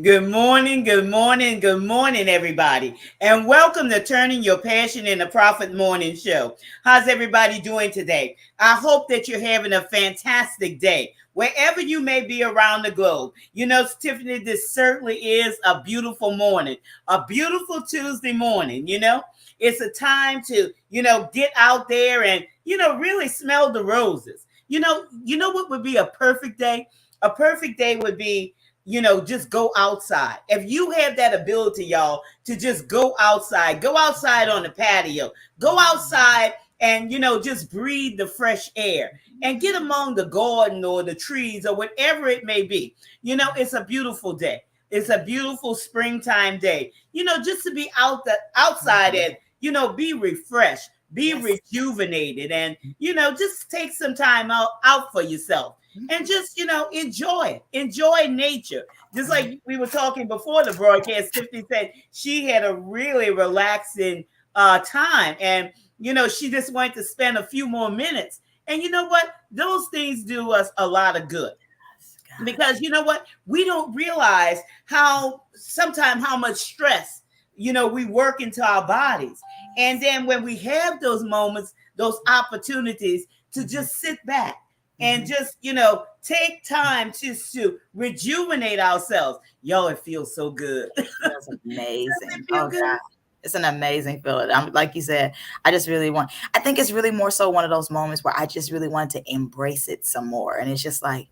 Good morning, good morning, good morning, everybody. And welcome to Turning Your Passion into Profit Morning Show. How's everybody doing today? I hope that you're having a fantastic day, wherever you may be around the globe. You know, Tiffany, this certainly is a beautiful morning, a beautiful Tuesday morning. It's a time to, get out there and, really smell the roses. You know what would be a perfect day? A perfect day would be just go outside. If you have that ability, y'all, to just go outside on the patio, go outside and, just breathe the fresh air and get among the garden or the trees or whatever it may be. It's a beautiful day. It's a beautiful springtime day, just to be outside and, be refreshed, be rejuvenated and, just take some time out for yourself and just enjoy it, enjoy nature. Just like we were talking before the broadcast, Tiffany said she had a really relaxing time, and she just wanted to spend a few more minutes. And you know what, those things do us a lot of good, because you know what, we don't realize how much stress we work into our bodies. And then when we have those moments, those opportunities to just sit back and just take time to rejuvenate ourselves, yo, it feels so good. That's amazing. Oh God. It's an amazing feeling. I'm like you said, I think it's really more so one of those moments where I just really want to embrace it some more. And it's just like,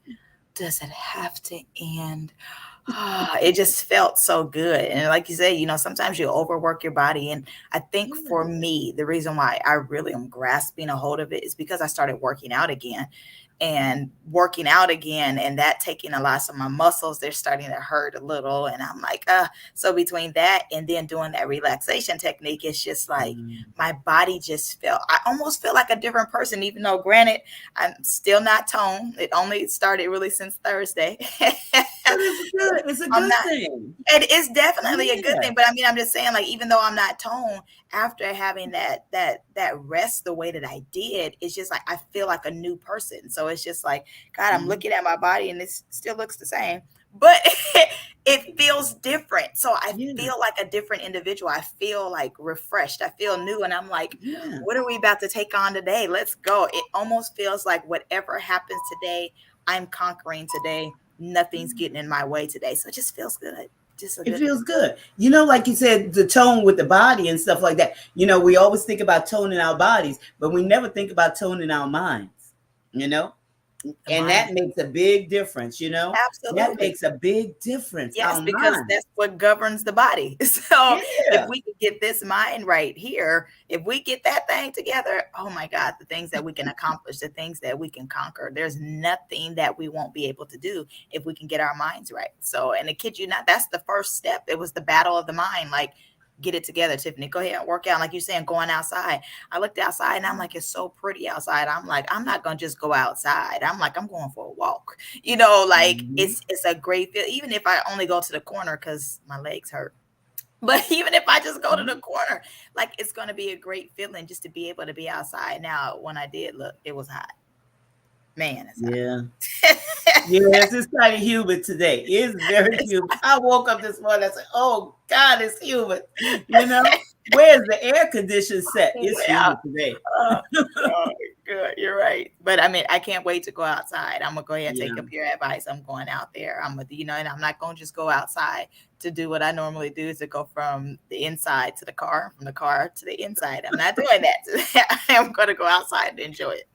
does it have to end? It just felt so good. And like you say, sometimes you overwork your body. And I think for me, the reason why I really am grasping a hold of it is because I started working out again, and that taking a lot of my muscles, they're starting to hurt a little. And I'm like, so between that and then doing that relaxation technique, it's just like my body I almost feel like a different person, even though granted, I'm still not toned. It only started really since Thursday. It's a good thing. It is definitely a good thing. But I mean, I'm just saying, like, even though I'm not toned, after having that rest the way that I did, it's just like I feel like a new person. So it's just like, God, I'm looking at my body and it still looks the same, but it feels different. So I feel like a different individual. I feel like refreshed. I feel new. And I'm like, what are we about to take on today? Let's go. It almost feels like whatever happens today, I'm conquering today. Nothing's getting in my way today. So it just feels good. It feels good. Like you said, the tone with the body and stuff like that. We always think about toning our bodies, but we never think about toning our minds, and that makes a big difference, Absolutely. That makes a big difference. Yes, because that's what governs the body. So if we can get this mind right here, if we get that thing together, oh my God, the things that we can accomplish, the things that we can conquer, there's nothing that we won't be able to do if we can get our minds right. So, and to kid you not, that's the first step. It was the battle of the mind. Like, get it together, Tiffany. Go ahead and work out. Like you're saying, going outside. I looked outside and I'm like, it's so pretty outside. I'm like, I'm not going to just go outside. I'm like, I'm going for a walk. It's a great feel. Even if I only go to the corner because my legs hurt. But even if I just go to the corner, like, it's going to be a great feeling just to be able to be outside. Now, when I did look, it was hot. Man, it's hot. Yes, it's kind of humid today. It's very humid. I woke up this morning, I said, oh God, it's humid. Where's the air condition set? It's humid today. Oh, good. You're right. But I mean, I can't wait to go outside. I'm gonna go ahead and take up your advice. I'm going out there. And I'm not gonna just go outside to do what I normally do, is to go from the inside to the car, from the car to the inside. I'm not doing that. I'm gonna go outside and enjoy it.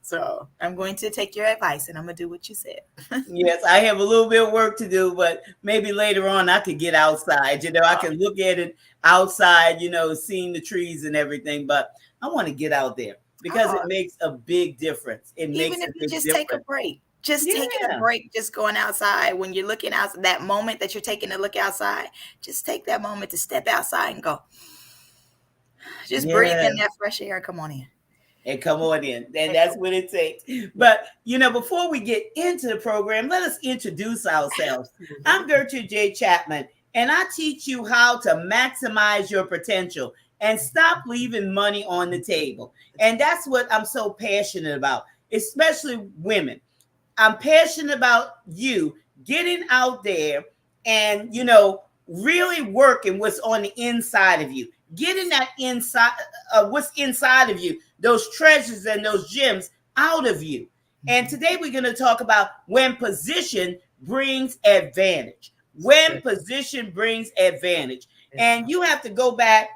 So I'm going to take your advice and I'm gonna do what you said. Yes, I have a little bit of work to do, but maybe later on I could get outside. I can look at it outside, seeing the trees and everything. But I want to get out there because it makes a big difference. Even if you just take a break. Just taking a break, just going outside. When you're looking out, that moment that you're taking to look outside, just take that moment to step outside and go. Just breathe in that fresh air. Come on in. And come on in. And that's what it takes. But, before we get into the program, let us introduce ourselves. I'm Gertrude J. Chapman, and I teach you how to maximize your potential and stop leaving money on the table. And that's what I'm so passionate about, especially women. I'm passionate about you getting out there and really working what's on the inside of you, getting that inside, what's inside of you, those treasures and those gems out of you. And today we're going to talk about when position brings advantage. When position brings advantage. And you have to go back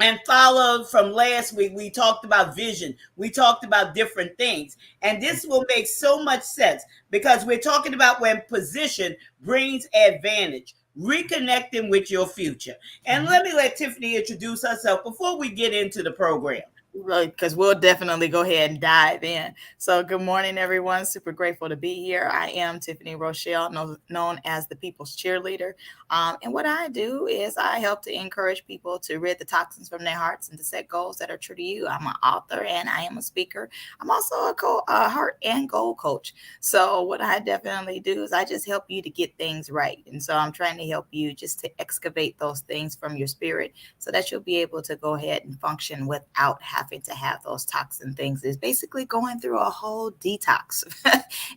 and follow from last week. We talked about vision, we talked about different things, and this will make so much sense because we're talking about when position brings advantage, reconnecting with your future. And let me let Tiffany introduce herself before we get into the program. Right, because we'll definitely go ahead and dive in. So, good morning, everyone. Super grateful to be here. I am Tiffany Rochelle, known as the People's Cheerleader. And what I do is I help to encourage people to rid the toxins from their hearts and to set goals that are true to you. I'm an author and I am a speaker. I'm also a heart and goal coach. So, what I definitely do is I just help you to get things right. And so, I'm trying to help you just to excavate those things from your spirit so that you'll be able to go ahead and function without having to have those toxin things. Is basically going through a whole detox.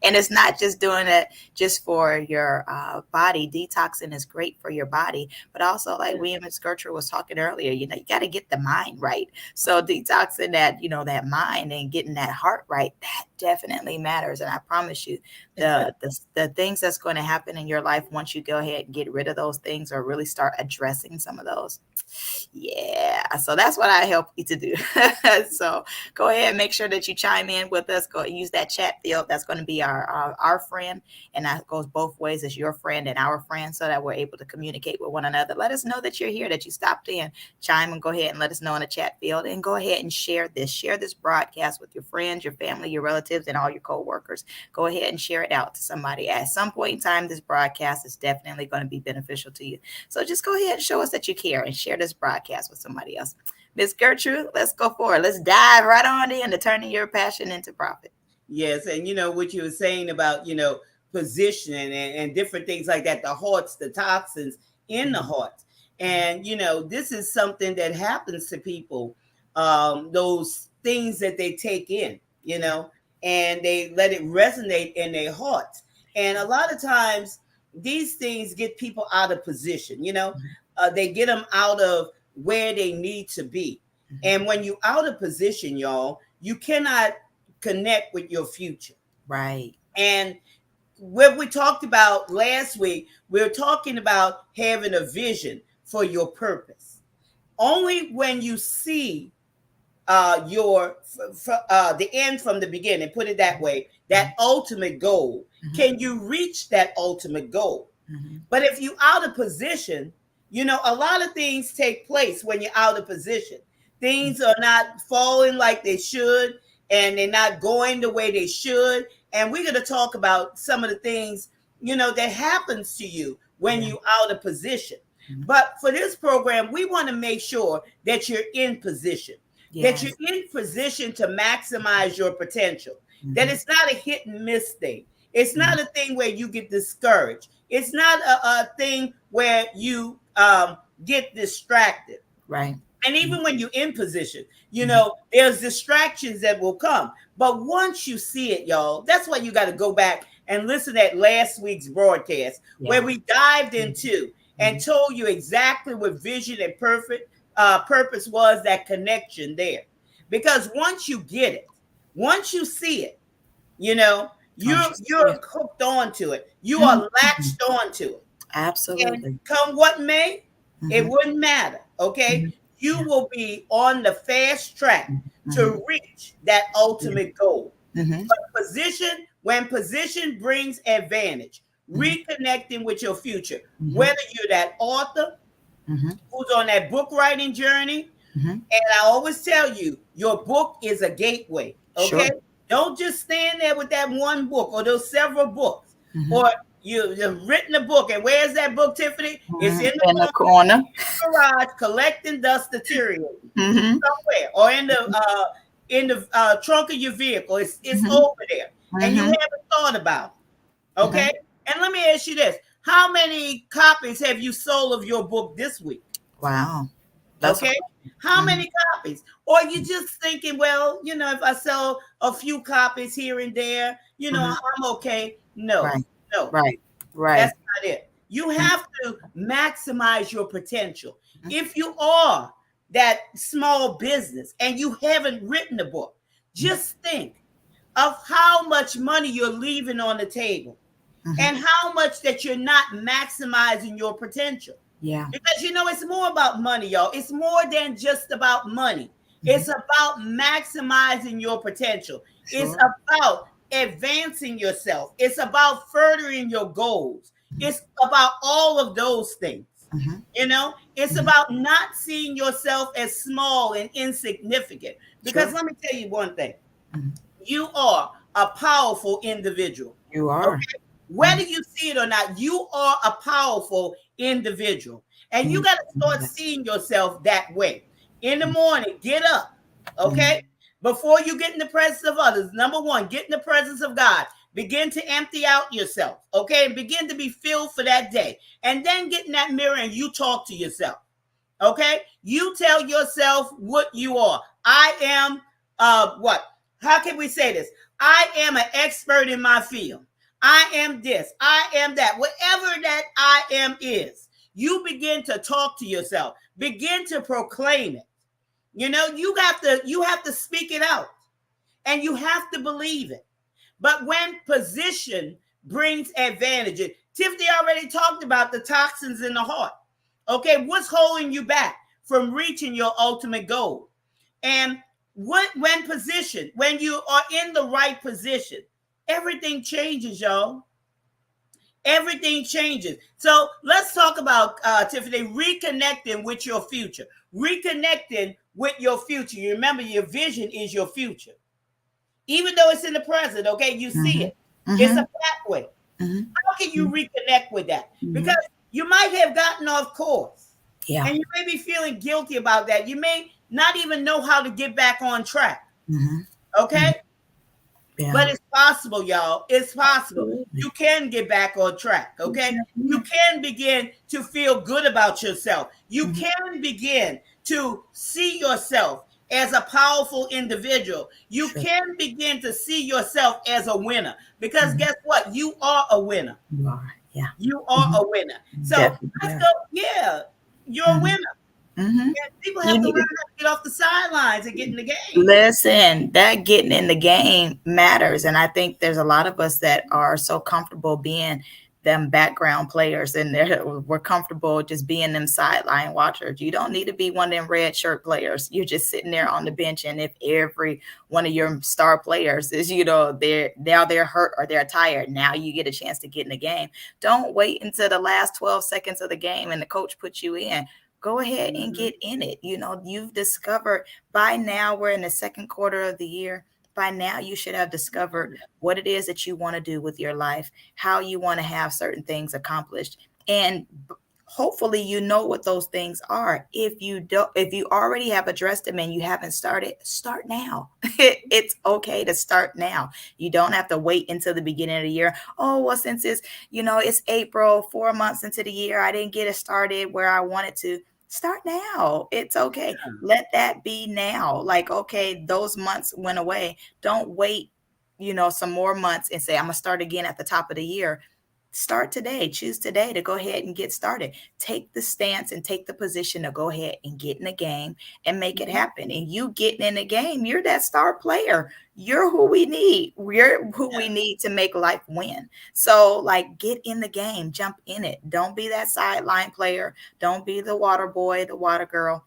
And it's not just doing it just for your body. Detoxing is great for your body, but also like we and Miss Gertrude was talking earlier, you got to get the mind right. So detoxing that mind and getting that heart right, that definitely matters. And I promise you, the things that's going to happen in your life once you go ahead and get rid of those things or really start addressing some of those. Yeah, so that's what I help you to do. So go ahead and make sure that you chime in with us. Go use that chat field. That's going to be our friend, and that goes both ways. It's your friend and our friend, so that we're able to communicate with one another. Let us know that you're here, that you stopped in. Chime and go ahead and let us know in the chat field, and go ahead and share this broadcast with your friends, your family, your relatives, and all your co-workers. Go ahead and share it out to somebody. At some point in time, this broadcast is definitely going to be beneficial to you. So just go ahead and show us that you care and share this broadcast with somebody else. Miss Gertrude, let's go for it. Let's dive right on into turning your passion into profit. Yes, and what you were saying about position and different things like that, the hearts, the toxins in the hearts. And this is something that happens to people, those things that they take in, and they let it resonate in their hearts. And a lot of times these things get people out of position, they get them out of where they need to be. And when you out of position, y'all, you cannot connect with your future. Right. And what we talked about last week, we were talking about having a vision for your purpose. Only when you see the end from the beginning, put it that way, that ultimate goal, can you reach that ultimate goal. But if you out of position, a lot of things take place when you're out of position. Things are not falling like they should, and they're not going the way they should. And we're going to talk about some of the things, that happens to you when you out of position. But for this program, we want to make sure that you're in position, that you're in position to maximize your potential, that it's not a hit and miss thing. It's not a thing where you get discouraged. It's not a thing where you get distracted. Right. And even when you're in position, there's distractions that will come. But once you see it, y'all, that's why you got to go back and listen at last week's broadcast where we dived into and told you exactly what vision and purpose was, that connection there. Because once you get it, once you see it, you're hooked onto it. You are latched onto it. Absolutely. And come what may, it wouldn't matter. Okay. You will be on the fast track to reach that ultimate goal. But when position brings advantage, reconnecting with your future, whether you're that author who's on that book writing journey, and I always tell you, your book is a gateway. Okay. Sure. Don't just stand there with that one book or those several books, or you've written a book. And where's that book, Tiffany? It's in the corner. Garage, collecting dust, deteriorating somewhere, or in the trunk of your vehicle. It's over there, and you haven't thought about it. Okay. And let me ask you this: how many copies have you sold of your book this week? Wow. Okay. How many copies? Or you just thinking, well, if I sell a few copies here and there, I'm okay. No, Right. no. Right. That's not it. You Mm-hmm. have to maximize your potential. If you are that small business and you haven't written a book, just think of how much money you're leaving on the table Mm-hmm. and how much that you're not maximizing your potential. Yeah. Because it's more about money, y'all. It's more than just about money. Mm-hmm. It's about maximizing your potential. It's Sure. about advancing yourself. It's about furthering your goals. It's about all of those things. Mm-hmm. It's Mm-hmm. about not seeing yourself as small and insignificant. Because Sure. let me tell you one thing, Mm-hmm. you are a powerful individual. You are. Okay? Mm-hmm. Whether you see it or not, you are a powerful individual. And you got to start Mm-hmm. seeing yourself that way. In the morning, get up. Mm-hmm. Okay? Before you get in the presence of others, number one, get in the presence of God. Begin to empty out yourself. Okay? And begin to be filled for that day. And then get in that mirror and you talk to yourself. Okay? You tell yourself what you are. I am what? How can we say this? I am an expert in my field. I am this. I am that. Whatever that I am is, you begin to talk to yourself. Begin to proclaim it. You have to speak it out and you have to believe it. But when position brings advantages, Tiffany already talked about the toxins in the heart. Okay, what's holding you back from reaching your ultimate goal? And when you are in the right position, everything changes, y'all. Everything changes. So let's talk about Tiffany, reconnecting with your future. Reconnecting with your future. You remember your vision is your future. Even though it's in the present, okay, you see Mm-hmm. it. It's Mm-hmm. a pathway. Mm-hmm. How can you reconnect with that? Mm-hmm. Because you might have gotten off course Yeah. and you may be feeling guilty about that. You may not even know how to get back on track. Mm-hmm. Mm-hmm. Okay? Yeah. But it's possible, y'all. It's possible. Absolutely. You can get back on track. Okay? You Mm-hmm. can begin to feel good about yourself. You Mm-hmm. can begin to see yourself as a powerful individual. You Sure. can begin to see yourself as a winner because Mm-hmm. guess what? You are a winner. You are. Yeah. You are Mm-hmm. a winner. So Definitely let's are. go. Yeah, you're a Mm-hmm. winner. Mm-hmm. And people You have to learn need to how to get off the sidelines and get in the game. listen. That getting in the game matters, and I think there's a lot of us that are so comfortable being them background players, and we're comfortable just being them sideline watchers. You don't need to be one of them red shirt players. You're just sitting there on the bench, and if every one of your star players is, they're hurt or they're tired, now you get a chance to get in the game. Don't wait until the last 12 seconds of the game and the coach puts you in. Go ahead and Mhm. get in it. You've discovered by now, we're in the second quarter of the year. By now, you should have discovered what it is that you want to do with your life, how you want to have certain things accomplished. And hopefully you know what those things are. If you don't, if you already have addressed them and you haven't started, start now. It's okay to start now. You don't have to wait until the beginning of the year. Oh, well, since it's April, 4 months into the year, I didn't get it started where I wanted to. Start now. It's okay. Let that be now. Like, okay, those months went away. Don't wait, some more months and say, I'm going to start again at the top of the year. Start today. Choose today to go ahead and get started. Take the stance and take the position to go ahead and get in the game and make it happen. And you getting in the game, you're that star player. You're who we need. We're who we need to make life win. So, like, get in the game, jump in it. Don't be that sideline player. Don't be the water boy, the water girl.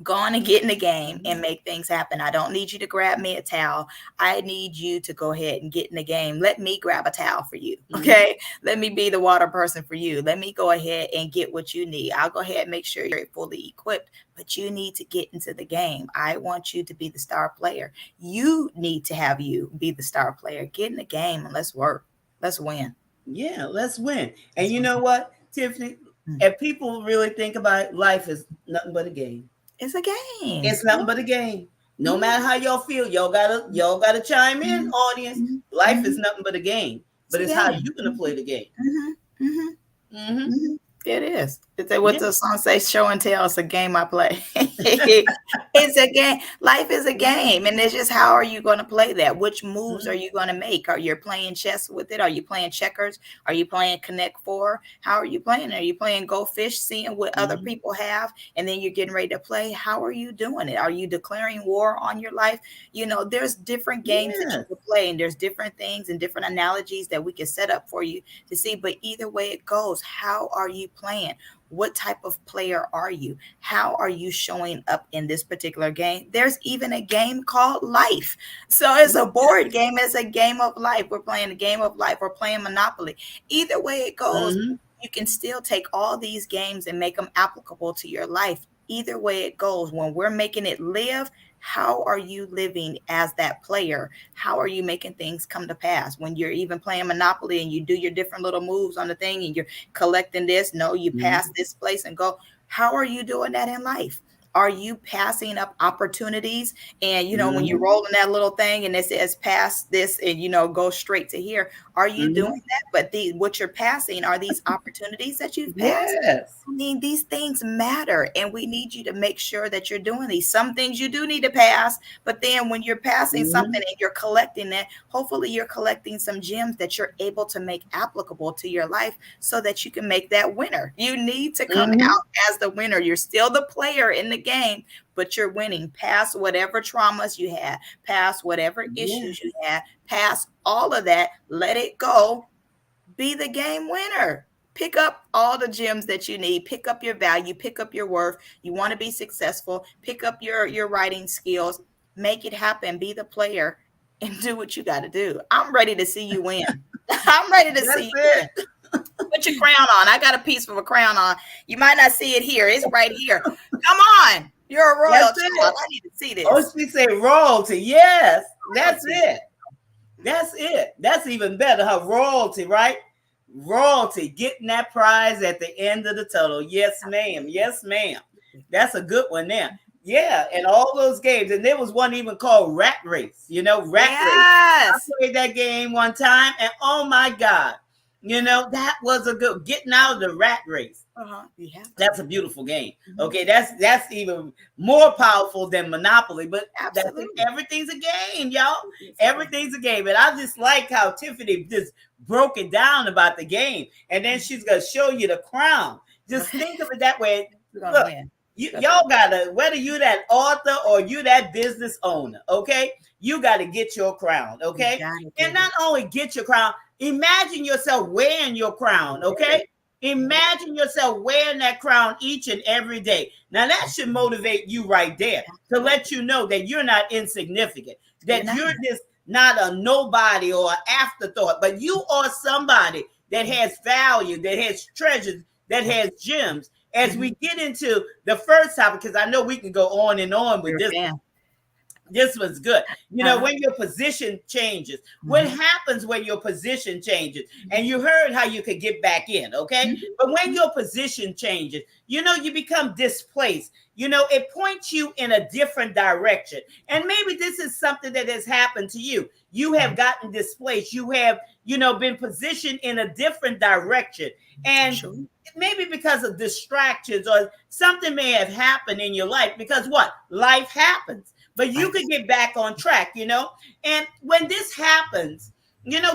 Go on and get in the game and make things happen. I don't need you to grab me a towel. I need you to go ahead and get in the game. Let me grab a towel for you. Okay. Let me be the water person for you. Let me go ahead and get what you need. I'll go ahead and make sure you're fully equipped, but you need to get into the game. I want you to be the star player. You need to have you be the star player. Get in the game and let's work. Let's win. Yeah, let's win. And Let's you win. know what, Tiffany? If people really think about it, life is nothing but a game. It's a game. It's nothing but a game. No matter how y'all feel, y'all gotta chime in, audience. Life is nothing but a game. It's But a it's how game. you gonna play the game. Mm-hmm. Mm-hmm. Mm-hmm. Mm-hmm. It is. It's what Yeah. the song says, show and tell. It's a game I play. It's a game. Life is a game. And it's just how are you going to play that? Which moves are Mhm. you going to make? Are you playing chess with it? Are you playing checkers? Are you playing Connect Four? How are you playing? Are you playing Go Fish, seeing what other Mhm. people have, and then you're getting ready to play? How are you doing it? Are you declaring war on your life? There's different games that you Yes. can play, and there's different things and different analogies that we can set up for you to see. But either way it goes, how are you playing? What type of player are you? How are you showing up in this particular game? There's even a game called life. So it's a board game, it's a game of life. We're playing a game of life, we're playing Monopoly. Either way it goes, Mhm. you can still take all these games and make them applicable to your life. Either way it goes, when we're making it live, how are you living as that player? How are you making things come to pass? When you're even playing Monopoly and you do your different little moves on the thing and you're collecting this, no, you pass Mhm. this place and go. How are you doing that in life? Are you passing up opportunities? And when you're Mhm. rolling that little thing and it says pass this and go straight to here, are you doing Mhm. that? But what you're passing are these opportunities that you've passed. Yes. I mean, these things matter, and we need you to make sure that you're doing these. Some things you do need to pass, but then when you're passing something Mhm. and you're collecting it, hopefully you're collecting some gems that you're able to make applicable to your life so that you can make that winner. You need to come Mhm. out as the winner. You're still the player in the game, but you're winning. Past whatever traumas you had, past whatever Yeah. issues you had, past all of that, let it go. Be the game winner. Pick up all the gems that you need. Pick up your value. Pick up your worth. You want to be successful. Pick up your writing skills. Make it happen. Be the player and do what you got to do. I'm ready to see you win. I'm ready to see That's you it. win. Put your crown on. I got a piece of a crown on. You might not see it here. It's right here. Come on. You're a royal That's child. it. I need to see Oh, this. she said royalty. Yes. That's Royalty. it. That's it. That's even better. Her royalty, right? Royalty. Getting that prize at the end of the tunnel. Yes, ma'am. Yes, ma'am. That's a good one there. Yeah, and all those games. And there was one even called Rat Race. Rat Race. I Yes. played that game one time, and oh my God, that was a good getting out of the rat race. Uh-huh. You have to. That's a beautiful game. Mhm. Okay, that's even more powerful than Monopoly. But Absolutely. everything's a game, y'all. It's a game. Everything's a game, and I just like how Tiffany just broke it down about the game, and then she's gonna show you the crown. Just think of it that way. We're gonna Look, win. That's what y'all gotta, whether you that author or you that business owner, okay, you gotta get your crown, you okay, gotta and get not it. only get your crown, imagine yourself wearing your crown, okay. Wear it. Imagine yourself wearing that crown each and every day. Now, that should motivate you right there to let Absolutely. you know that you're not insignificant, You're that not. you're just not a nobody or an afterthought, but you are somebody that has value, that has treasures, that has Absolutely. gems. As Mhm. we get into the first topic, because I know we can go on and on with You're a this fan. this was good. Uh-huh. When your position changes, what Mhm. happens when your position changes? And you heard how you could get back in, okay? Mhm. But when your position changes, you become displaced. It points you in a different direction. And maybe this is something that has happened to you. You have Mhm. gotten displaced. You have, been positioned in a different direction. And Sure. maybe because of distractions or something may have happened in your life because what? Life happens, but you Right. could get back on track. And when this happens,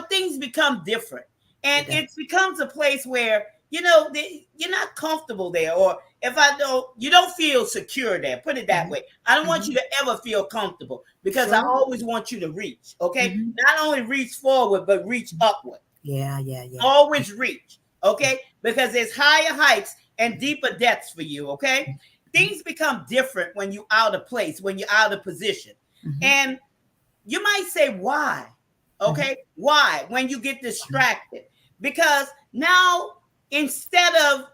things become different, and It it does. becomes a place where you're not comfortable there, or if I don't, you don't feel secure there. Put it that Mhm. way. I don't want you Mhm. to ever feel comfortable because I Sure. always want you to reach. Okay, Mhm. not only reach forward but reach upward. Yeah, yeah, yeah. Always reach. Okay, because there's higher heights and deeper depths for you. Okay, Mhm. things become different when you're out of place, when you're out of position. Mhm. And you might say, why? Mhm. Okay, why? When you get distracted. Because now, instead of,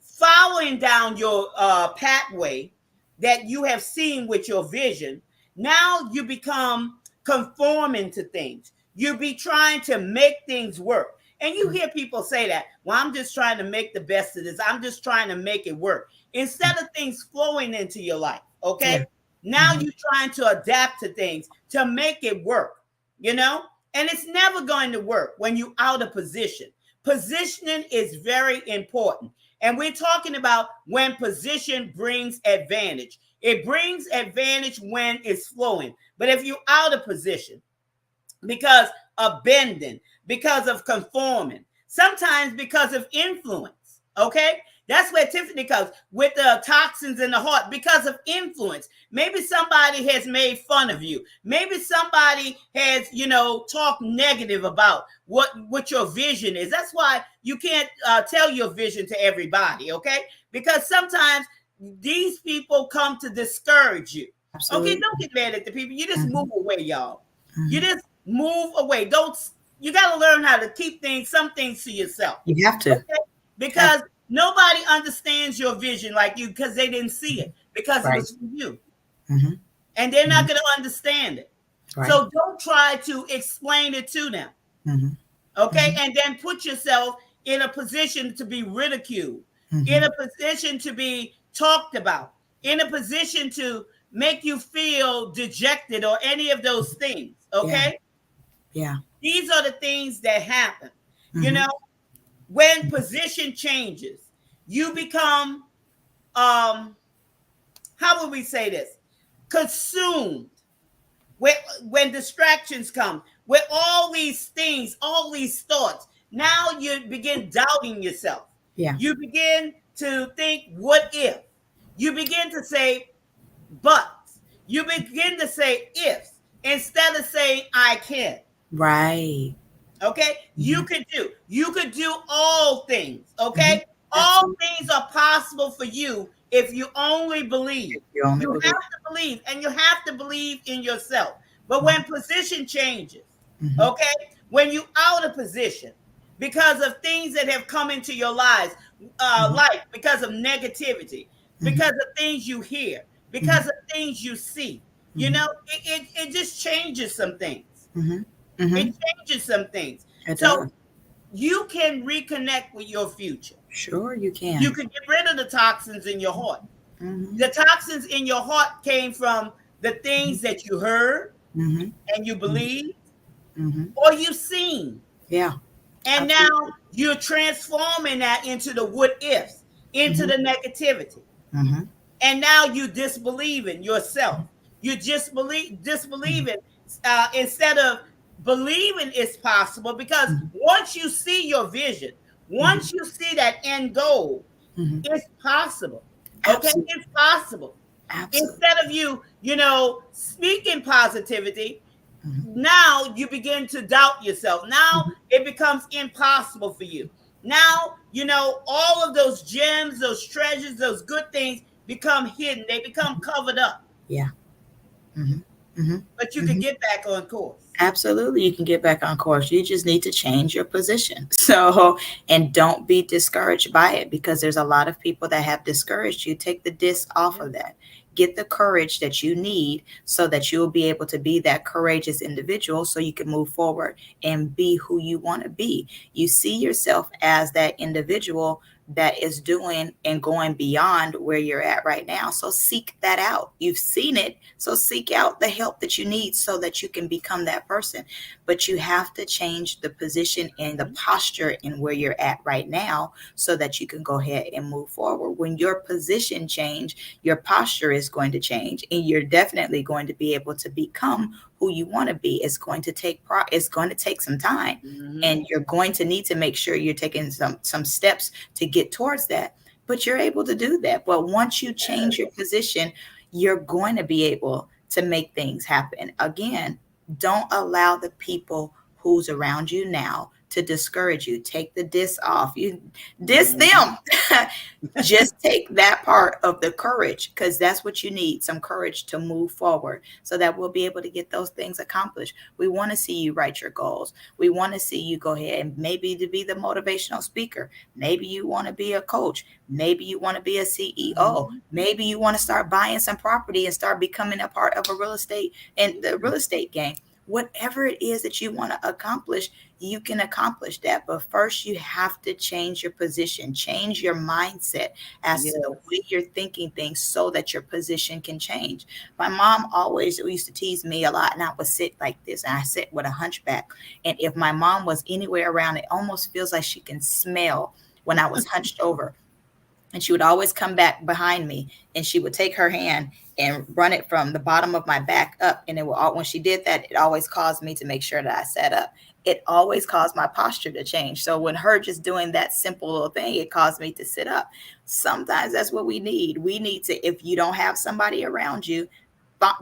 following down your pathway that you have seen with your vision, now you become conforming to things. You be trying to make things work. And you Mhm. hear people say that, well, I'm just trying to make the best of this. I'm just trying to make it work. Instead of things flowing into your life, Yeah. okay? Now Mhm. you're trying to adapt to things to make it work, you know? And it's never going to work when you're out of position. Positioning is very important. And we're talking about when position brings advantage. It brings advantage when it's flowing. But if you're out of position, because of bending, because of conforming, sometimes because of influence. Okay? That's where Tiffany comes with the toxins in the heart because of influence. Maybe somebody has made fun of you. Maybe somebody has, talked negative about what your vision is. That's why you can't tell your vision to everybody, okay? Because sometimes these people come to discourage you. Okay, Absolutely. don't get mad at the people. You just Mm-hmm. move away, y'all. You Mm-hmm. just move away. Don't You got to learn how to keep some things to yourself. You have to. Okay? Have Because nobody understands your vision like you because they didn't see it because it right. was for you. Mm-hmm. And they're Mm-hmm. not going to understand it. Right. So don't try to explain it to them. Mm-hmm. Okay? Mm-hmm. And then put yourself in a position to be ridiculed, in Mm-hmm. a position to be talked about, in a position to make you feel dejected or any of those things. Yeah. Okay? Yeah. These are the things that happen. You Mm-hmm. know, when position changes, you become how would we say this? Consumed when distractions come, with all these things, all these thoughts. Now you begin doubting yourself. Yeah. You begin to think, what if? You begin to say buts. You begin to say ifs instead of saying I can. Right. Okay, Mm-hmm. you could do all things. Mm-hmm. Okay, all Absolutely. things are possible for you if you only If believe. you only You have believe. to believe, and you have to believe in yourself. But Mm-hmm. when position changes, Mm-hmm. okay, when you out of position because of things that have come into your Mm-hmm. life, because of negativity, Mm-hmm. because of things you hear, Mm-hmm. because of things you see, Mm-hmm. it just changes some things. Mm-hmm. Mm-hmm. It changes some things. It So does. you can reconnect with your future. Sure, you You can. can get rid of the toxins in your heart. Mm-hmm. The toxins in your heart came from the Mm-hmm. things that you heard Mm-hmm. and you believed Mm-hmm. or you've seen. Yeah. And now Absolutely. you're transforming that into the what ifs, into Mm-hmm. the negativity. Mm-hmm. And now you disbelieve in yourself. You just Mm-hmm. disbelieving instead of believing it's possible. Because Mm-hmm. once you see your vision, Mm-hmm. once you see that end goal, Mm-hmm. it's possible. Okay, Absolutely. it's possible. Absolutely. Instead of you, speaking positivity, Mm-hmm. now you begin to doubt yourself. Now Mm-hmm. it becomes impossible for you. Now, all of those gems, those treasures, those good things become hidden. They become covered up, Yeah. Mm-hmm. Mm-hmm. but you can Mm-hmm. get back on course. Absolutely, you can get back on course. You just need to change your position. So, and don't be discouraged by it because there's a lot of people that have discouraged you. Take the disc off Yeah. of that. Get the courage that you need so that you'll be able to be that courageous individual so you can move forward and be who you want to be. You see yourself as that individual that is doing and going beyond where you're at right now. So seek that out. You've seen it. So seek out the help that you need so that you can become that person. But you have to change the position and the posture in where you're at right now so that you can go ahead and move forward. When your position change, your posture is going to change and you're definitely going to be able to become who you want to be. It's going to take some time Mm-hmm. and you're going to need to make sure you're taking some steps to get towards that, but you're able to do that. But once you change your position, you're going to be able to make things happen. Again, don't allow the people who's around you now to discourage you. Take the diss off. You diss Mm-hmm. them. Just take that part of the courage because that's what you need, some courage to move forward so that we'll be able to get those things accomplished. We want to see you write your goals. We want to see you go ahead and maybe to be the motivational speaker. Maybe you want to be a coach. Maybe you want to be a CEO. Mm-hmm. Maybe you want to start buying some property and start becoming a part of a real estate and the real estate game. whatever it is that you want to accomplish, you can accomplish that. But first, you have to change your position, change your mindset as to the Yes. way you're thinking things so that your position can change. My mom always used to tease me a lot, and I would sit like this, and I sit with a hunchback. And if my mom was anywhere around, it almost feels like she can smell when I was hunched over. And she would always come back behind me, and she would take her hand and run it from the bottom of my back up, and it will when she did that, it always caused me to make sure that I sat up. It always caused my posture to change. So when her just doing that simple little thing, it caused me to sit up. Sometimes that's what we need to, if you don't have somebody around you,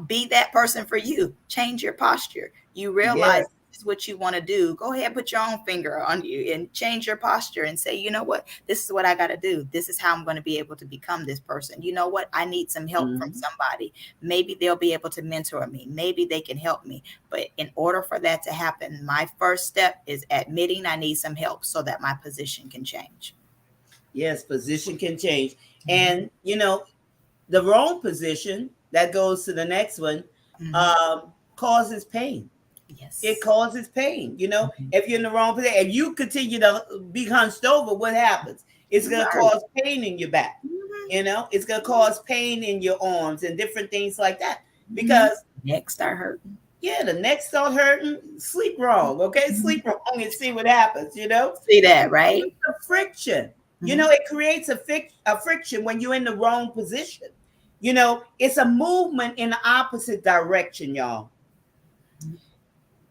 be that person for you. Change your posture. You realize Yes. this is what you want to do. Go ahead, put your own finger on you and change your posture and say, you know what, this is what I got to do. This is how I'm going to be able to become this person. You know what, I need some help from Mhm. somebody. Maybe they'll be able to mentor me. Maybe they can help me. But in order for that to happen, my first step is admitting I need some help so that my position can change. Yes, position can change. Mhm. And, the wrong position, that goes to the next one, Mhm. causes pain. It Yes. causes pain. Mhm. If you're in the wrong position, if you continue to be hunched over, what happens? It's You going to learn. cause pain in your back. Mhm. It's going to cause pain in your arms and different things like that. Mhm. Because, Neck start hurting. yeah, the neck start hurting, sleep wrong, okay? Mhm. Sleep wrong and see what happens. See that, It right? creates a friction. Mhm. It creates a friction when you're in the wrong position. It's a movement in the opposite direction, y'all.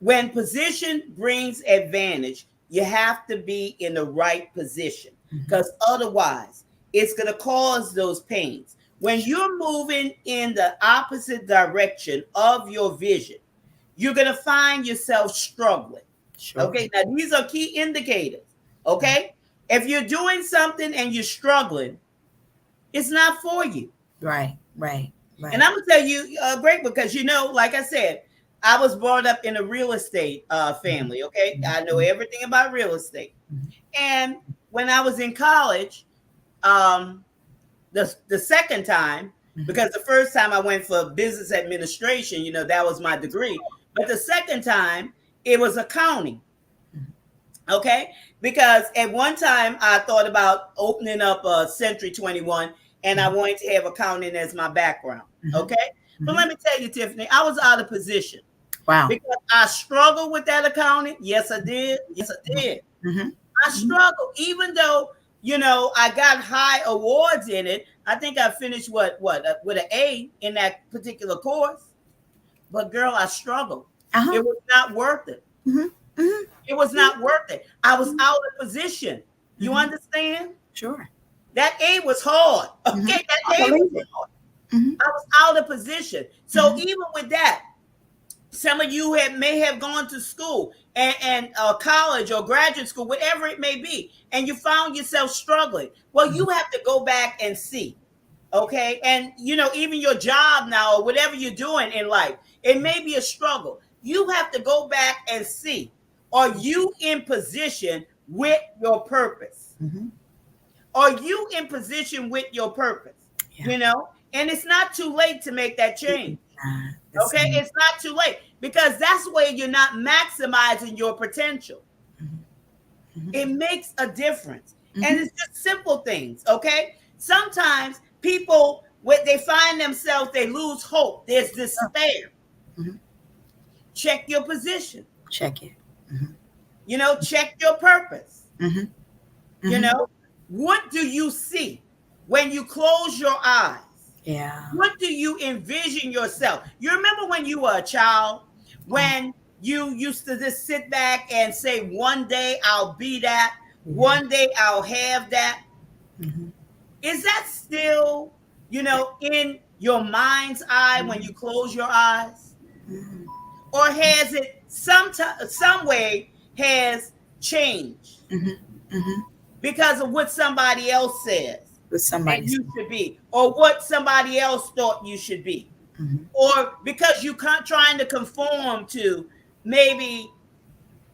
When position brings advantage, you have to be in the right position, Mhm. because otherwise it's going to cause those pains. When you're moving in the opposite direction of your vision, you're going to find yourself struggling. Sure. Okay, now these are key indicators. Okay, if you're doing something and you're struggling, it's not for you. Right, right, And right. I'm gonna tell you, great, because like I said, I was brought up in a real estate Mhm. family. Okay, I know Mhm. everything about real estate. Mhm. And when I was in college, um, the second time, Mhm. because the first time I went for business administration, that was my degree. But the second time, it was accounting. Mhm. Okay, because at one time I thought about opening up a Century 21, and I Mhm. wanted to have accounting as my background. Mhm. Okay, but Mhm. let me tell you, Tiffany, I was out of position Wow. because I struggled with that accounting. Yes, I did. Yes, I Mhm. did. Mhm. I Mhm. struggled, even though I got high awards in it. I think I finished with an A in that particular course. But girl, I struggled. Uh-huh. It was not worth it. Mhm. Mhm. It was Mhm. not worth it. I was Mhm. out of position. You Mhm. understand? Sure. That A was hard. Mhm. Okay, I that A was believe it. hard. Mhm. I was out of position. So Mhm. even with that, some of you may have gone to school and college or graduate school, whatever it may be, and you found yourself struggling. Well, Mhm. you have to go back and see. Okay, and even your job now or whatever you're doing in life, it may be a struggle. You have to go back and see, are you in position with your purpose? Mhm. Are you in position with your purpose? Yeah. And it's not too late to make that change. It's Okay, it's not too late, because that's where you're not maximizing your potential. Mhm. Mhm. It makes a difference. And Mhm. it's just simple things. Okay, sometimes people, when they find themselves, they lose hope, there's Sure. despair. Mhm. Check your position. Check it. Mhm. Check your purpose. Mhm. you Mhm. know what do you see when you close your eyes? Yeah. What do you envision yourself? You remember when you were a child, Oh, when you used to just sit back and say, one day I'll be that, yeah. one day I'll have that? Mhm. Is that still, in your mind's eye when you Mhm. close your eyes? Mhm. Or has it some way has changed Mhm. Mhm. because of what somebody else says With and somebody's. you should be, or what somebody else thought you should be, Mhm. or because you can't trying to conform to maybe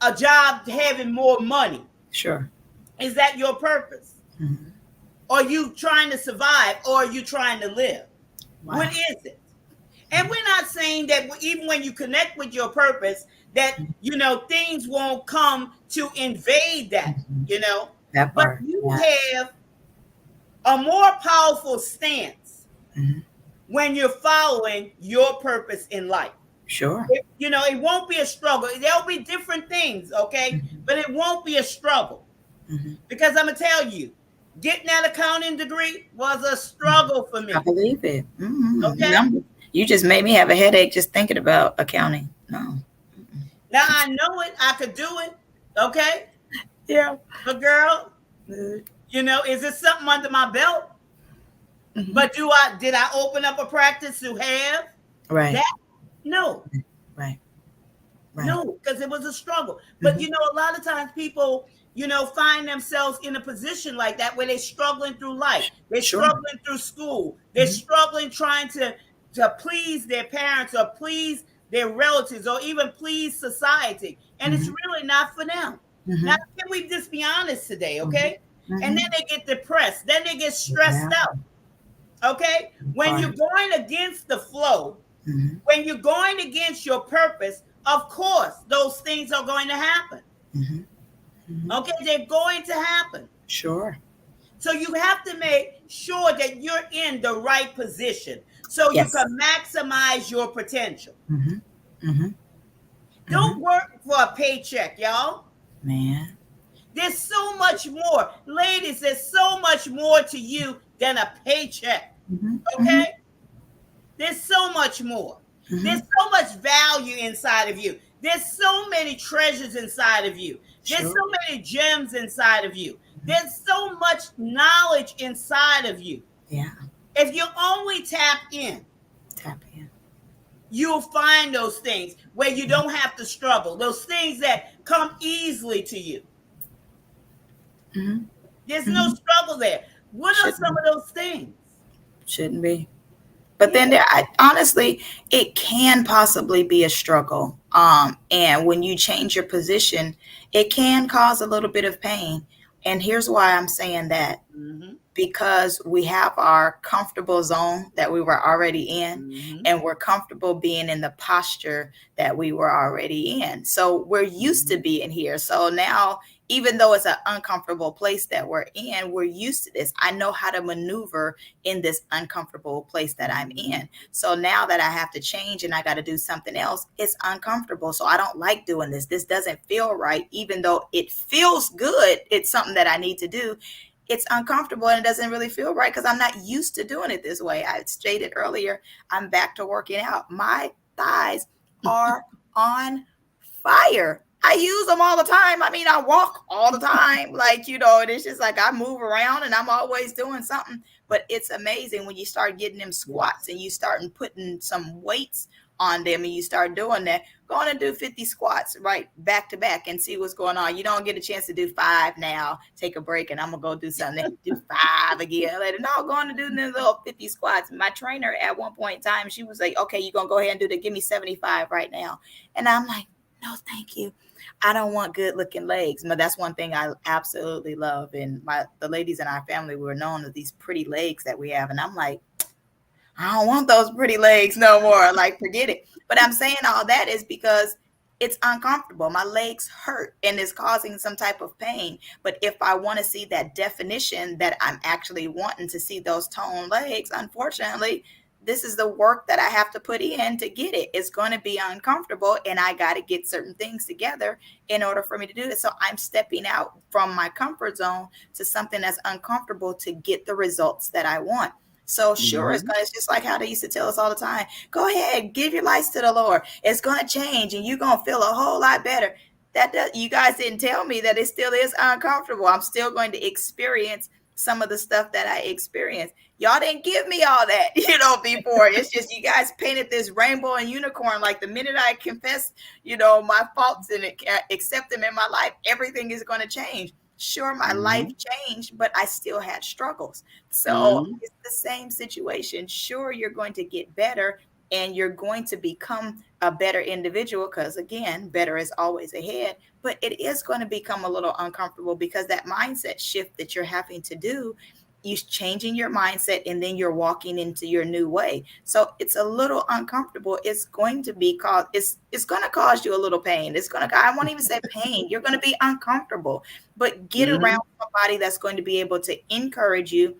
a job having more money? Sure. Is that your purpose? Mhm. Are you trying to survive, or are you trying to live? What Wow. is it? And we're not saying that even when you connect with your purpose, that, things won't come to invade that, Mhm. you know, That but part. you Yes. have a more powerful stance Hmm. when you're following your purpose in life. Sure. It won't be a struggle. There'll be different things, okay? Hmm. But it won't be a struggle. Hmm. Because I'm going to tell you, getting that accounting degree was a struggle for I me, believe it. okay? You just made me have a headache just thinking about accounting. No. Now I know it, I could do it, okay? Yeah. But girl, is it something under my belt? Hmm. But did I open up a practice to have Right. that? No. Right. Right. No, because it was a struggle. But Hmm. a lot of times people, find themselves in a position like that where they're struggling through life. They're Sure. struggling through school. They're Hmm. struggling trying to please their parents or please their relatives or even please society. And it's Hmm. really not for them. Now, Hmm. can we just be honest today, Hmm. okay? And then Hmm. they get depressed. Then they get stressed Yeah. out, okay? When you're Part. going against the flow, Hmm. when you're going against your purpose, of course, those things are going to happen. Hmm. Hmm. Okay, they're going to happen. Sure. So you have to make sure that you're in the right position so you Yes. can maximize your potential. Hmm. Hmm. Hmm. Don't work for a paycheck, y'all. Man. There's so much more. Ladies, there's so much more to you than a paycheck. Hmm. Hmm. Okay? There's so much more. Hmm. There's so much value inside of you. There's so many treasures inside of you. There's Sure. so many gems inside of you. Hmm. There's so much knowledge inside of you. Yeah. If you only tap in, Tap in. you'll find those things where you don't have to struggle, those things that come easily to you. Hmm. There's no Hmm. struggle there. What are Shouldn't some be. of those things? Shouldn't be. But Yeah. then honestly, it can possibly be a struggle. And when you change your position, it can cause a little bit of pain. And here's why I'm saying that, Mm-hmm. because we have our comfortable zone that we were already in, Mm-hmm. and we're comfortable being in the posture that we were already in. So we're used to Mm-hmm. being here. So now, even though it's an uncomfortable place that we're in, we're used to this. I know how to maneuver in this uncomfortable place that I'm Mm-hmm. in. So now that I have to change and I got to do something else, it's uncomfortable. So I don't like doing this. This doesn't feel right, even though it feels good. It's something that I need to do. It's uncomfortable and it doesn't really feel right because I'm not used to doing it this way. I stated earlier, I'm back to working out. My thighs are on fire. I use them all the time. I mean, I walk all the time. Like, and it's just like I move around and I'm always doing something. But it's amazing when you start getting them squats Yes. and you start putting some weights on them and you start doing that. Go on and do 50 squats right back to back and see what's going on. You don't get a chance to do 5 now. Take a break and I'm gonna go do something. Do 5 again later. No, go on and do the little 50 squats. My trainer at one point in time, she was like, okay, you're gonna go ahead and do the give me 75 right now. And I'm like, no, thank you. I don't want good looking legs. But that's one thing I absolutely love. And the ladies in our family were known as these pretty legs that we have. And I'm like, I don't want those pretty legs no more. Like, forget it. But I'm saying all that is because it's uncomfortable. My legs hurt and it's causing some type of pain. But if I want to see that definition that I'm actually wanting to see those toned legs, unfortunately, this is the work that I have to put in to get it. It's going to be uncomfortable and I got to get certain things together in order for me to do it. So I'm stepping out from my comfort zone to something that's uncomfortable to get the results that I want. So sure, Mm-hmm. it's just like how they used to tell us all the time. Go ahead, give your life to the Lord. It's gonna change, and you're gonna feel a whole lot better. You guys didn't tell me that it still is uncomfortable. I'm still going to experience some of the stuff that I experienced. Y'all didn't give me all that, before. It's just you guys painted this rainbow and unicorn. Like the minute I confess, my faults and accept them in my life, everything is going to change. Sure, my life Mm-hmm. changed, but I still had struggles. So Mm-hmm. it's the same situation. Sure, you're going to get better and you're going to become a better individual because, again, better is always ahead. But it is going to become a little uncomfortable because that mindset shift that you're having to do, you changing your mindset, and then you're walking into your new way. So it's a little uncomfortable. It's going to be cause it's going to cause you a little pain. It's going to, I won't even say pain. You're going to be uncomfortable, but get around Mm-hmm. somebody that's going to be able to encourage you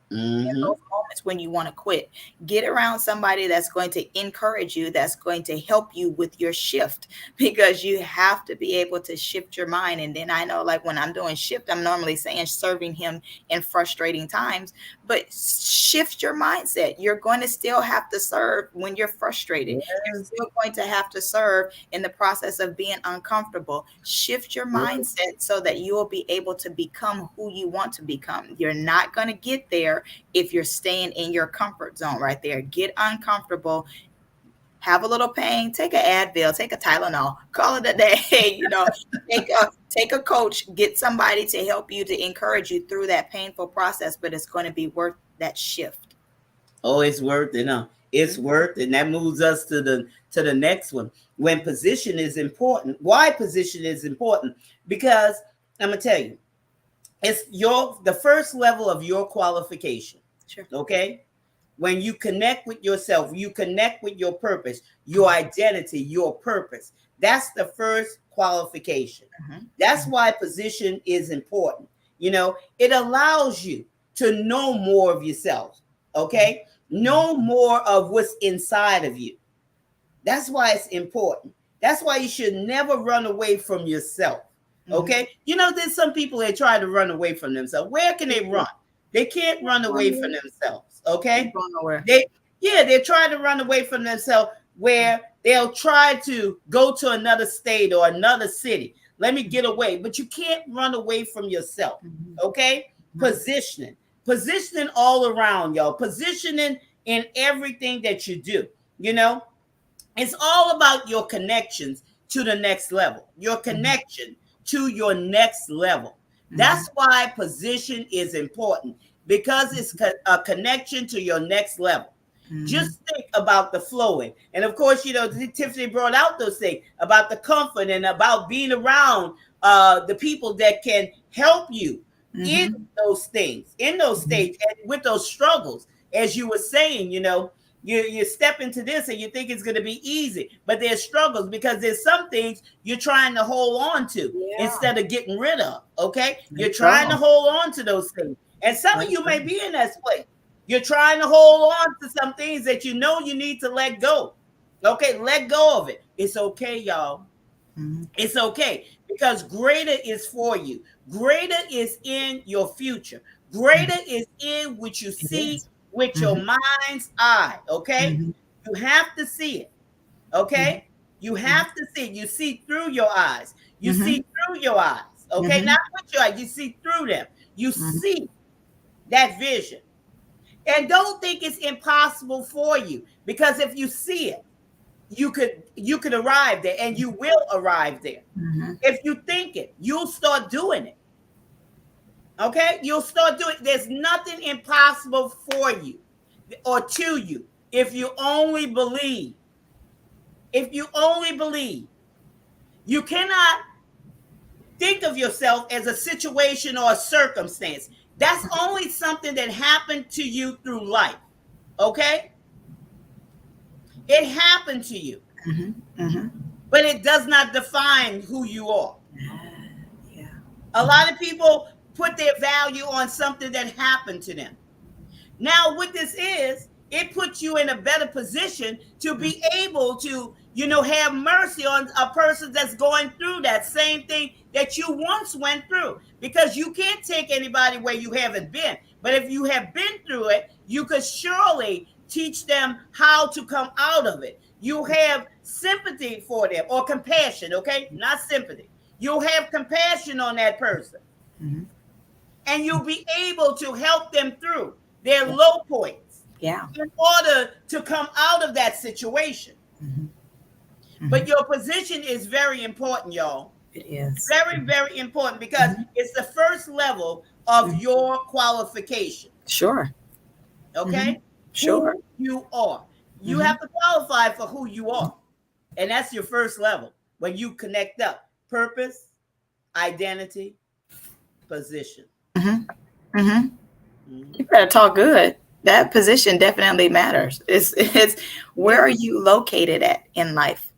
in Mm-hmm. those moments when you want to quit. Get around somebody that's going to encourage you, that's going to help you with your shift, because you have to be able to shift your mind. And then I know, like when I'm doing shift, I'm normally saying serving him in frustrating times, but shift your mindset. You're going to still have to serve when you're frustrated. You're Yes. still going to have to serve in the process of being uncomfortable. Shift your Yes. mindset so that you will be able to become who you want to become. You're not going to get there if you're staying in your comfort zone right there. Get uncomfortable, have a little pain, take an Advil, take a Tylenol, call it a day. Take a coach, get somebody to help you, to encourage you through that painful process, but it's going to be worth that shift. Oh, it's worth it. It's Mhm. worth it. And that moves us to the next one. When position is important. Why position is important? Because I'm gonna tell you, it's the first level of your qualification. Sure. Okay? When you connect with yourself, you connect with your purpose, your identity, your purpose. That's the first qualification. Mhm. That's Mhm. why position is important. It allows you to know more of yourself. Okay? Mhm. Know more of what's inside of you. That's why it's important. That's why you should never run away from yourself. Mhm. Okay? There's some people that try to run away from themselves. Where can they run? They can't run away from themselves. Ain't Okay? going nowhere. They Yeah, they're trying to run away from themselves where they'll try to go to another state or another city. Let me get away. But you can't run away from yourself. Mhm. Okay? Mhm. Positioning. Positioning all around, y'all. Positioning in everything that you do. You know, it's all about your connections to the next level, your Mhm. connection to your next level. That's Mhm. why position is important, because it's a connection to your next level. Mhm. Just think about the flowing. And of course, Tiffany brought out those things about the comfort and about being around the people that can help you in Mhm. those things, in those Mhm. stages, and with those struggles. As you were saying, you step into this and you think it's going to be easy, but there's struggles because there's some things you're trying to hold on to Yeah. instead of getting rid of. Okay, Let you're it trying to go. hold on to those things, and some Let of it you go. may be in that place. You're trying to hold on to some things that you know you need to let go. Okay, let go of it. It's okay, y'all. Mhm. It's okay, because greater is for you. Greater is in your future. Mhm. Greater is in what you It see is. with your Mhm. mind's eye. Okay, Mhm. you have to see it. Mhm. Okay, you Mhm. have to see it. You see through your eyes. You see Mhm. through your eyes. Okay, Mhm. not with your eyes. You see through them. You Mhm. see that vision, and don't think it's impossible for you, because if you see it, you could arrive there, and you will arrive there. Mhm. If you think it, you'll start doing it. Okay? You'll start doing it. There's nothing impossible for you or to you if you only believe. If you only believe. You cannot think of yourself as a situation or a circumstance. That's only something that happened to you through life. Okay? It happened to you, Mhm. Mhm. but it does not define who you are. Yeah. A lot of people put their value on something that happened to them. Now, what this is, it puts you in a better position to be able to, have mercy on a person that's going through that same thing that you once went through. Because you can't take anybody where you haven't been. But if you have been through it, you could surely teach them how to come out of it. You have sympathy for them, or compassion, okay? Not sympathy. You'll have compassion on that person, Mhm. and you'll be able to help them through their low points Yeah. in order to come out of that situation. Mhm. But Mhm. your position is very important, y'all. It is. Very, very important, because Mhm. it's the first level of Mhm. your qualification. Sure. Okay? Mhm. Sure. Who you are. You have Mhm. to qualify for who you are. And that's your first level when you connect up purpose, identity, position. Mhm. Mhm. You better talk good. That position definitely matters. It's where Yeah. are you located at in life?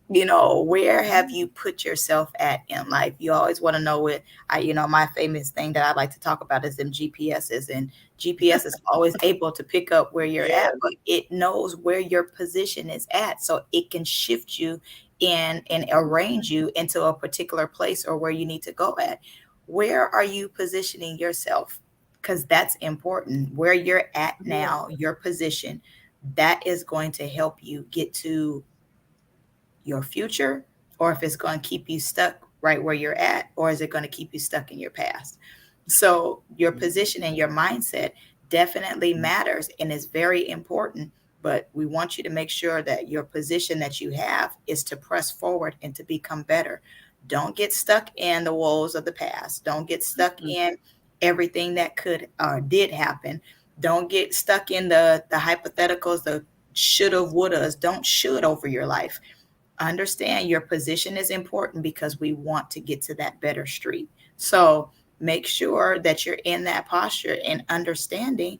Where have you put yourself at in life? You always want to know what my famous thing that I like to talk about is them GPSs, and GPS is always able to pick up where you're Yeah. at, but it knows where your position is at, so it can shift you and arrange you into a particular place or where you need to go at. Where are you positioning yourself? Because that's important. Where you're at Yeah. now, your position, that is going to help you get to your future, or if it's going to keep you stuck right where you're at, or is it going to keep you stuck in your past. So your position and your mindset definitely matters and is very important, but we want you to make sure that your position that you have is to press forward and to become better. Don't get stuck in the woes of the past. Don't get stuck in everything that could or did happen. Don't get stuck in the hypotheticals, the shoulda wouldas. Don't should over your life. Understand your position is important because we want to get to that better street. So make sure that you're in that posture and understanding,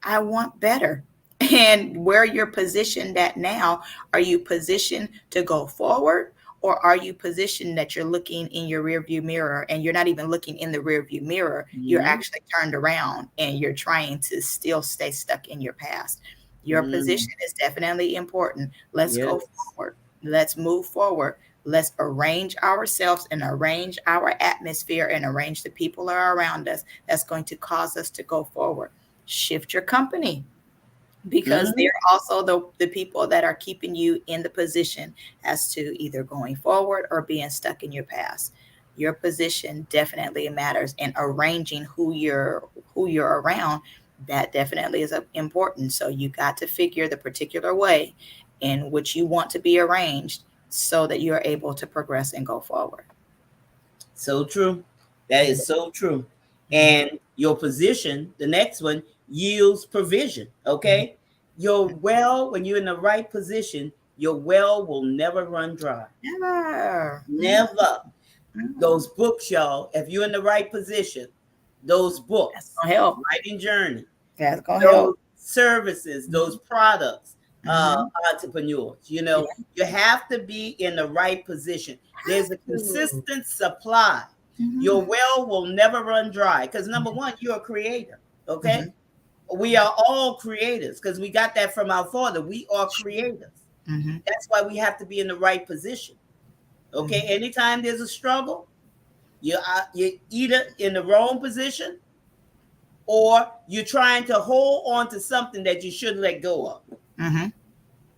I want better. And where you're positioned at now, are you positioned to go forward? Or are you positioned that you're looking in your rear view mirror and you're not even looking in the rear view mirror? You're Mm-hmm. actually turned around and you're trying to still stay stuck in your past. Your Mm-hmm. position is definitely important. Let's go Yes. forward. Let's move forward. Let's arrange ourselves and arrange our atmosphere and arrange the people that are around us that's going to cause us to go forward. Shift your company because Mm-hmm. they're also the people that are keeping you in the position as to either going forward or being stuck in your past. Your position definitely matters, and arranging who you're around, that definitely is important. So you got to figure the particular way in which you want to be arranged so that you're able to progress and go forward. So true. That is so true. Mhm, And your position, the next one, yields provision. mhm, Okay. Your well, when you're in the right position, your well will never run dry. never. Never. Mhm. Those books, y'all, if you're in the right position, those That's books, gonna help. Writing Journey, That's gonna those help. services, those Mhm, products, mhm. entrepreneurs, Yeah. you have to be in the right position. There's Have a to. consistent supply. Your Mhm, well will never run dry because number one, you're a creator. Okay. mhm. We are all creators because we got that from our father. We are Sure. creators. Mhm, That's why we have to be in the right position. Okay. mhm. Anytime there's a struggle, you're either in the wrong position or you're trying to hold on to something that you should let go of. Mhm,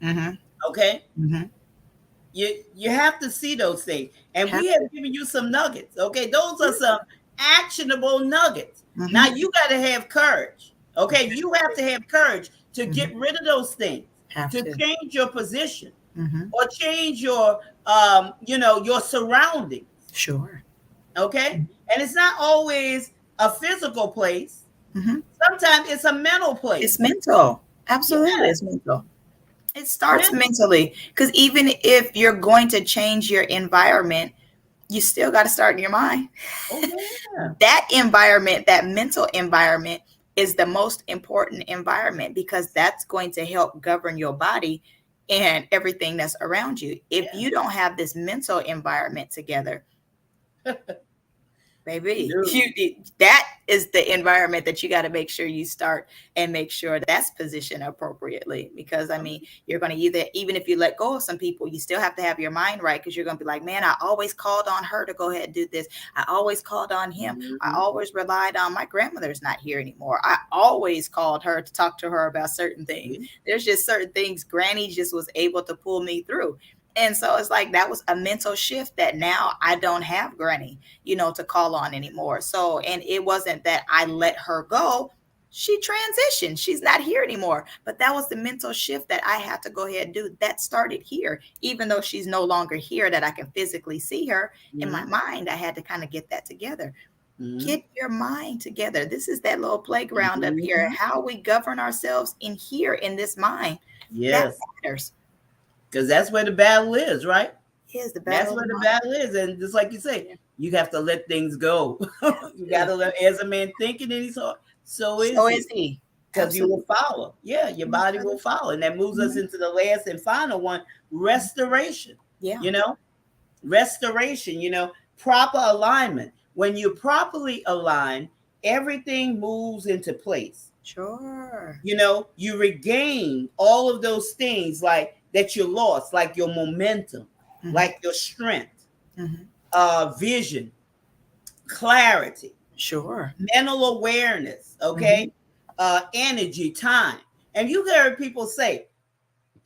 mhm, Okay, mhm. you have to see those things, and Have we have to. given you some nuggets. Okay, those are Mhm, some actionable nuggets. Now mhm. you got to have courage. Okay, you have to have courage to get Mhm. rid of those things, Have to to. change your position Mhm. or change your your surroundings. Sure. Okay, Mhm. and it's not always a physical place. Mhm. Sometimes it's a mental It's place. mental. Yeah, Absolutely, it's mental. It starts mental. mentally because even if you're going to change your environment, you still got to start in your mind. Oh yeah. That environment, that mental environment, is the most important environment because that's going to help govern your body and everything that's around you. If Yeah. you don't have this mental environment together, baby, No. that is the environment that you got to make sure you start and make sure that's positioned appropriately. Because I mean, you're going to either, even if you let go of some people, you still have to have your mind right, because you're going to be like, man, I always called on her to go ahead and do this. I always called on him. I Mhm. always relied on my grandmother's not here anymore. I always called her to talk to her about certain things. Yeah. There's just certain things Granny just was able to pull me through. And so it's like that was a mental shift that now I don't have Granny, to call on anymore. So, and it wasn't that I let her go. She transitioned. She's not here anymore. But that was the mental shift that I had to go ahead and do. That started here. Even though she's no longer here, that I can physically see her in my Mhm. mind, I had to kind of get that together. Mhm. Get your mind together. This is that little playground up here. Mhm. How we govern ourselves in here in this mind, that Yes, matters. because that's where the battle is, right? Is the That's battle of where the the mind. battle is, and just like you say, Yeah, you have to let things go. have You got to. to let, as a man thinking in his heart, So So is is he. he. Because you will Absolutely. follow. Yeah, your body will follow. And that moves us Mhm. into the last and final one, restoration. Yeah. You know, restoration, proper alignment. When you properly align, everything moves into place. Sure. You regain all of those things like that you lost, like your momentum, Hmm. like your strength, Hmm. vision, clarity, Sure. mental awareness, Hmm. okay, energy, time. And you heard people say,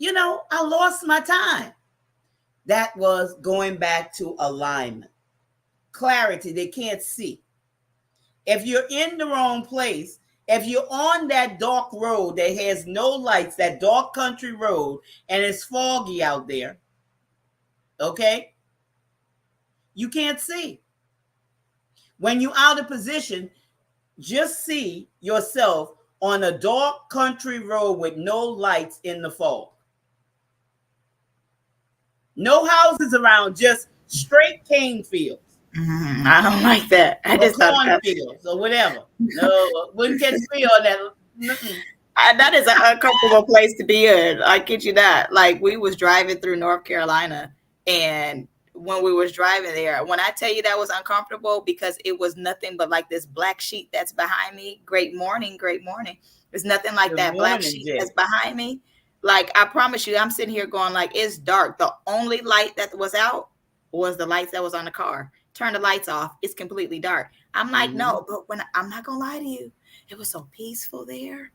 I lost my time. That was going back to alignment, clarity. They can't see. If you're in the wrong place, if you're on that dark road that has no lights, that dark country road, and it's foggy out there, okay, you can't see. When you're out of position, just see yourself on a dark country road with no lights in the fog. No houses around, just straight cane fields I don't like that. I or just thought cornfields or whatever. No, wouldn't catch me on that. Mm-mm. that is an uncomfortable place to be in. I kid you not. Like we was driving through North Carolina, and when we was driving there, when I tell you that was uncomfortable because it was nothing but like this black sheet that's behind me. Great morning, great morning. There's nothing like Good that black morning, sheet that's Jay. behind me. Like I promise you, I'm sitting here going like it's dark. The only light that was out was the lights that was on the car. Turn the lights off. It's completely dark. I'm like, Mm-hmm. no, but when I'm not gonna lie to you, it was so peaceful there.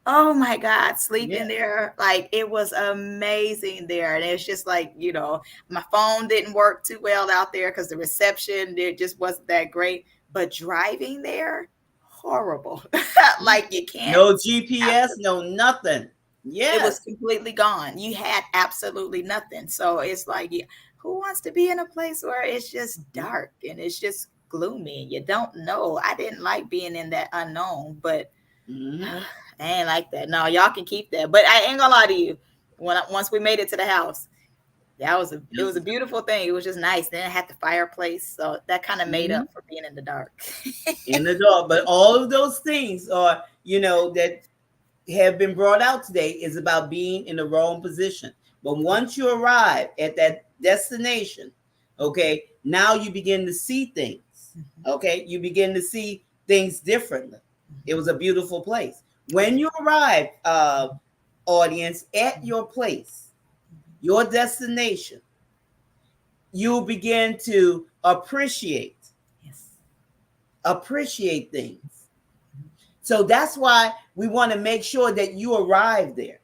Oh my God, Yeah. sleeping there, like it was amazing there. And it's just like, my phone didn't work too well out there because the reception it just wasn't that great. But driving there, horrible. Like you can't, No GPS, no nothing. it was Yes. completely gone. You had absolutely nothing. So it's like, yeah, who wants to be in a place where it's just dark and it's just gloomy? You don't know. I didn't like being in that unknown, but Mm-hmm. I ain't like that. No, y'all can keep that. But I ain't gonna lie to you. Once we made it to the house, it was a beautiful thing. It was just nice. Then I had the fireplace, so that kind of made Mm-hmm. up for being in the dark. In the dark. But all of those things are, that have been brought out today is about being in the wrong position. But once you arrive at that destination, okay, now you begin to see things. Mhm. Okay, you begin to see things differently. It Mhm. was a beautiful place. Yeah. When you arrive, audience, at your place, your destination, you'll begin to Yes. appreciate things. So that's why we want to make sure that you arrive there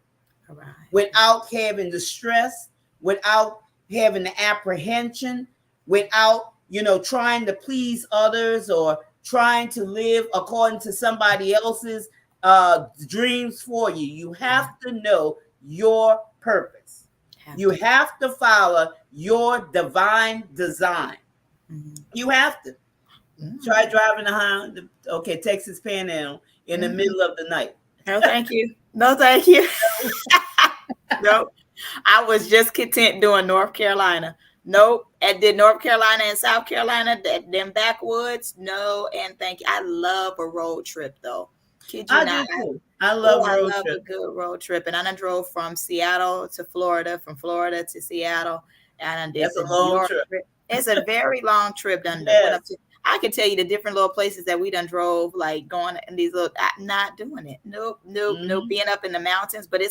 All right. without having the stress, without having the apprehension, without, trying to please others or trying to live according to somebody else's dreams for you. You have to know your purpose. Have You to. have to follow your divine design. Mhm. You have to. Try Mm. driving the okay, Texas Panhandle in the Mm. middle of the night. No, thank you. No, thank you. No, I was just content doing North Carolina. Nope. And did North Carolina and South Carolina, that them backwoods? No, and thank you. I love a road trip though. Kid you I not. do too. I Oh, love I road love a trips. good road trip. And I done drove from Seattle to Florida, from Florida to Seattle. And I did That's the a New long York trip. trip. It's a very long trip. Went up Yes. to. I can tell you the different little places that we done drove, like going in these little. Not doing it. Nope, nope, nope. Mm-hmm. Being up in the mountains, but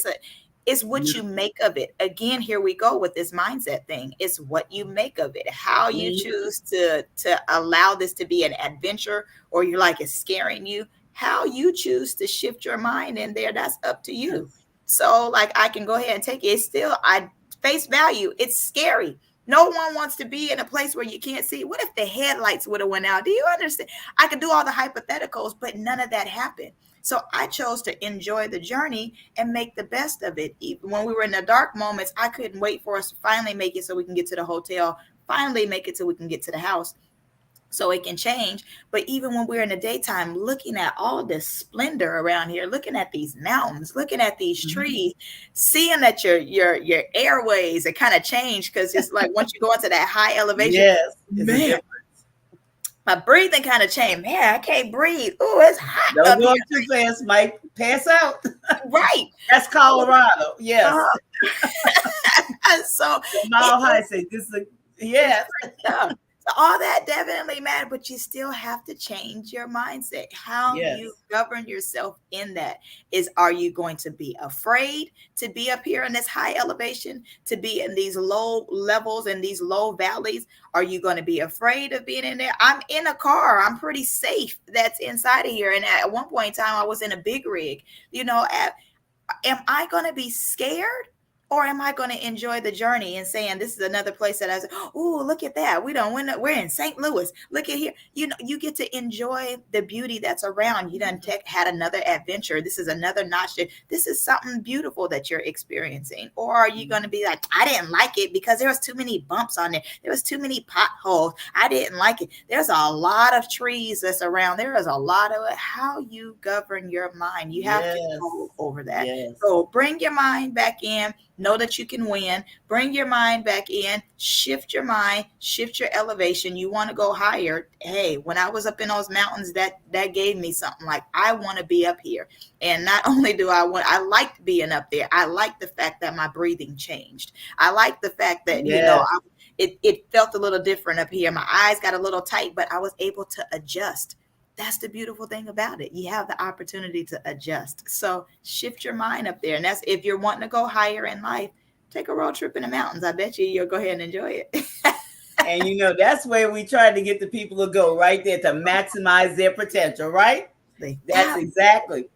it's what you make of it. Again, here we go with this mindset thing. It's what you make of it. How you Mm-hmm. choose to allow this to be an adventure, or you're like it's scaring you. How you choose to shift your mind in there, that's up to you. Yes. So like I can go ahead and take it. It's still I face value. It's scary. No one wants to be in a place where you can't see. What if the headlights would have went out? Do you understand? I could do all the hypotheticals, but none of that happened. So I chose to enjoy the journey and make the best of it. Even when we were in the dark moments, I couldn't wait for us to finally make it so we can get to the hotel, finally make it so we can get to the house so it can change. But even when we're in the daytime, looking at all this splendor around here, looking at these mountains, looking at these Mm-hmm. trees, seeing that your airways are kind of changed because it's like once you go into that high elevation, Yes. It's a man, difference. my breathing kind of changed. Man, I can't breathe. Oh, it's hot Don't up go here. up too fast, Mike. Pass out. Right. That's Colorado. Yes. Uh, so The mile it high say this is is yes. yeah. So all that definitely matters, but you still have to change your mindset. How you Yes. govern yourself in that is, are you going to be afraid to be up here in this high elevation, to be in these low levels and these low valleys? Are you going to be afraid of being in there? I'm in a car. I'm pretty safe that's inside of here. And at one point in time, I was in a big rig. You know, am I going to be scared? Or am I going to enjoy the journey and saying, this is another place that I was, oh, look at that. We're in St. Louis. Look at here. You know, you get to enjoy the beauty that's around. You done had another adventure. This is another notch. This is something beautiful that you're experiencing. Or are you going to be like, I didn't like it because there was too many bumps on there. There was too many potholes. I didn't like it. There's a lot of trees that's around. There is a lot of it. How you govern your mind. You have Yes. control over that. Yes. So bring your mind back in. Know that you can win. Bring your mind back in. Shift your mind. Shift your elevation. You want to go higher. Hey, when I was up in those mountains, that gave me something. Like, I want to be up here. And not only do I liked being up there. I like the fact that my breathing changed. I like the fact that Yes. it felt a little different up here. My eyes got a little tight, but I was able to adjust. That's the beautiful thing about it. You have the opportunity to adjust. So shift your mind up there. And that's, if you're wanting to go higher in life, take a road trip in the mountains. I bet you'll go ahead and enjoy it. And that's where we try to get the people to go, right there, to maximize their potential, right? That's exactly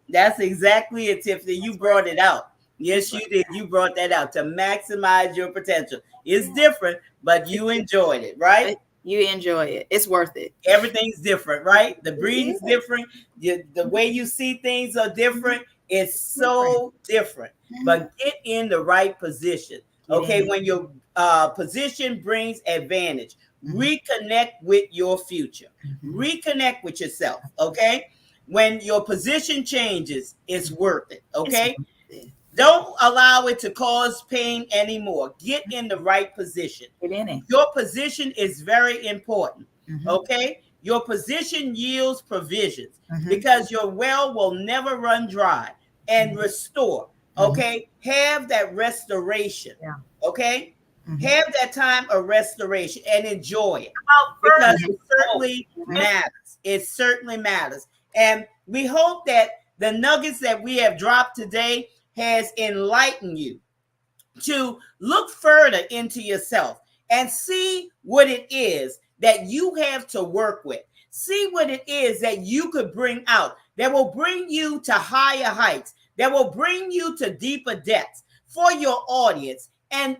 it, Tiffany. You brought it out. Yes, you did. You brought that out, to maximize your potential. It's different, but you enjoyed it, right? You enjoy it. It's worth it. Everything's different, right? The breathing's different. The way you see things are different. It's so different. But get in the right position. Okay, when your position brings advantage, reconnect with your future. Reconnect with yourself. Okay, when your position changes, it's worth it. Okay, don't allow it to cause pain anymore. Get in the right position. Get in it. Your position is very important. Mm-hmm. Okay? Your position yields provisions Mm-hmm. because your well will never run dry and restore. Okay? Have that restoration. Yeah. Okay? Have that time of restoration and enjoy it, because it certainly matters. It certainly matters. And we hope that the nuggets that we have dropped today has enlightened you to look further into yourself and see what it is that you have to work with. See what it is that you could bring out that will bring you to higher heights, that will bring you to deeper depths for your audience, and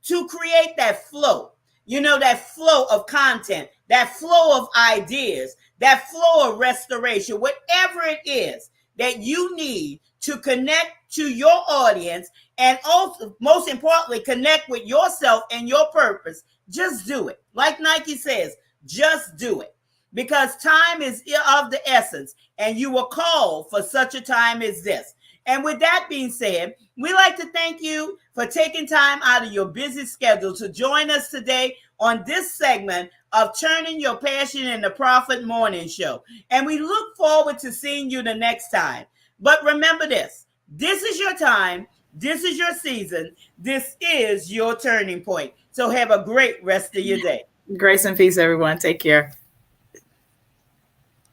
to create that flow, that flow of content, that flow of ideas, that flow of restoration, whatever it is that you need to connect to your audience, and also, most importantly, connect with yourself and your purpose. Just do it. Like Nike says, just do it. Because time is of the essence, and you were called for such a time as this. And with that being said, we like to thank you for taking time out of your busy schedule to join us today on this segment of Turning Your Passion into Profit Morning Show. And we look forward to seeing you the next time. But remember this is your time. This is your season. This is your turning point. So have a great rest of your day. Grace and peace, everyone. Take care.